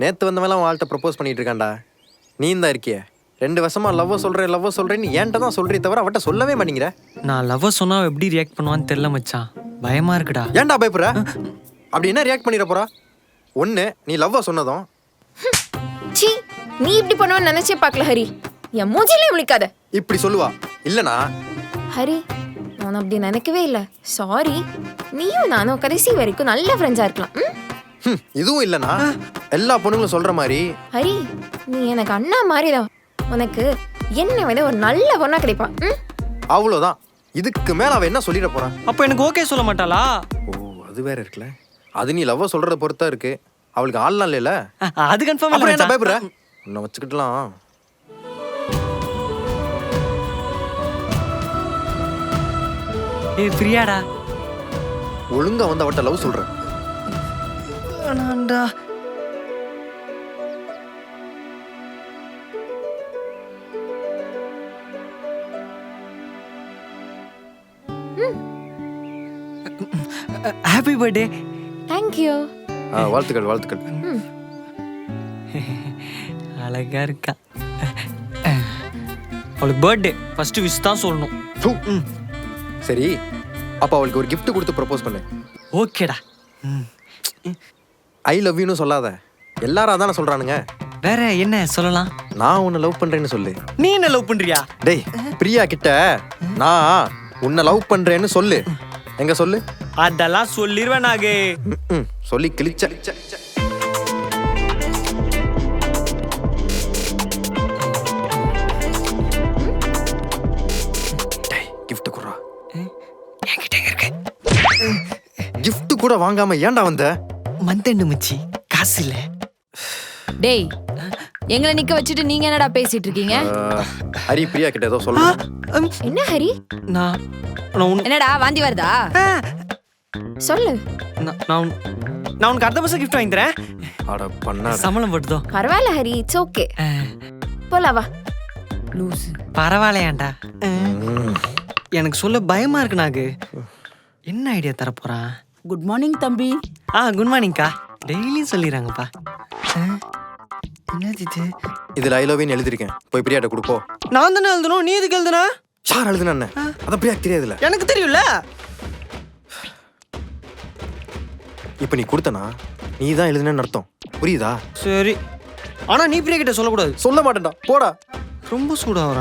நேற்று வந்தவெல்லாம் வாழ்கிட்ட ப்ரப்போஸ் பண்ணிட்டு இருக்கான்டா. நீ தான் இருக்கிய 2 வருஷமா லவ்வை சொல்கிறேன்னு என்கிட்ட தான் சொல்கிறே தவிர அவட்ட சொல்லவே மாட்டேங்கிற. நான் லவ்வை சொன்னா எப்படி ரியாக்ட் பண்ணுவான்னு தெரியல மச்சான். பயமா இருக்குடா. ஏன்டா பயப்படுற? அப்படி என்ன ரியாக்ட் பண்ணிட போறா? ஒன்று நீ லவ்வை சொன்னதும் சீ, நீ இப்படி பண்ணுவேன்னு நினைச்சே பார்க்கல ஹரி. என் மூஞ்சிலே விழிக்காத. இப்படி சொல்லுவா. இல்லைனா ஹரி, நான் அப்படி நினைக்கவே இல்லை. சாரி. நீயும் நானும் கடைசி வரைக்கும் நல்ல ஃப்ரெண்ட்ஸா இருக்கலாம். இதுவும் இல்லைனா எல்லா பொண்ணுங்களும் சொல்ற மாதிரி. ஹரி, நீ எனக்கு அண்ணா மாதிரிதான். உனக்கு என்னை விட ஒரு நல்ல பொண்ணா கிடைப்பா. அவ்வளோதான். இதுக்கு மேல அவ என்ன சொல்லிட போறா? அப்போ எனக்கு ஓகே சொல்ல மாட்டாளா? ஓ, அது வேற இருக்குல்ல. அது நீ லவ்வை சொல்றத பொறுத்தா இருக்கு. அவளுக்கு ஆள்லாம் இல்லைல்ல. அது கன்ஃபார்ம் அப்புறம் என்ன இல்ல. பயப்படுற? உன்னை வச்சுக்கிட்டலாம். ஏய் ஃப்ரீயாடா. ஒழுங்கா வந்து அவட்ட லவ் சொல்றேன். ஆனாண்டா. Happy birthday. தேங்க்யூ. வாழ்த்துக்கள் வாழ்த்துக்கள். அழகா இருக்கா. அவளுக்கு பர்த்டே ஃபர்ஸ்ட் விஷ் தான் சொல்லணும். சரி, அப்ப அவளுக்கு ஒரு gift கொடுத்து ப்ரப்போஸ் பண்ணு. ஓகேடா. ஐ லவ் யூன்னு சொல்லாத. எல்லாரும் அதானே சொல்றானுங்க. வேற என்ன சொல்லலாம்? நான் உன்னை லவ் பண்றேன்னு சொல்லு. நீ என்ன லவ் பண்றியா? டேய், பிரியா கிட்ட நான் உன்னை லவ் பண்றேன்னு சொல்லு. எங்க சொல்லு. அதெல்லாம் சொல்லிருவேன் நாகு. சொல்லி கிழிச்ச. டேய், gift குடுறா. என்கிட்ட இருக்கு. gift கூட வாங்காம ஏன்டா வந்த? மந்தண்டு மச்சி, காசு இல்ல. டேய், எங்களை நிக்க வச்சுட்டு நீங்க என்னடா பேசிட்டு இருக்கீங்க? ஹரி பிரியா கிட்ட ஏதோ சொல்லு. என்ன ஹரி? நான் நான் உன்- என்னடா வாந்தி வருதா? சொல்லு. நான் உனக்கு அடுத்த மாசம் கிஃப்ட் வாங்கி தரேன். அட பண்ணாத. சம்பளம் போட்டுதோ. பரவாயில்ல ஹரி, இட்ஸ் ஓகே. போலாம் வா. லூசு. பரவாயில்லையாண்டா. எனக்கு சொல்ல பயமா இருக்கு நாகு. என்ன ஐடியா தர போறான்? குட் மார்னிங் தம்பி. குட் மார்னிங்க்கா. டெய்லியும் சொல்லிடுறாங்கப்பா. என்னது இது? இதுல ஐ லவ் யூன்னு எழுதிருக்கேன். போய் பிரியாட்ட கொடுப்போ. நான் தானே எழுதணும், நீ எதுக்கு எழுதுனா? யார் எழுதுனா? அதான் பிரியா தெரியாதுல்ல. எனக்கு தெரியும்ல. இப்ப நீ கொடுத்தனா நீ தான் எழுதுனேன்னு அர்த்தம். புரியுதா? சரி, ஆனா நீ பிரியா கிட்ட சொல்லக்கூடாது. சொல்ல மாட்டேன்டா, போடா. ரொம்ப சூடா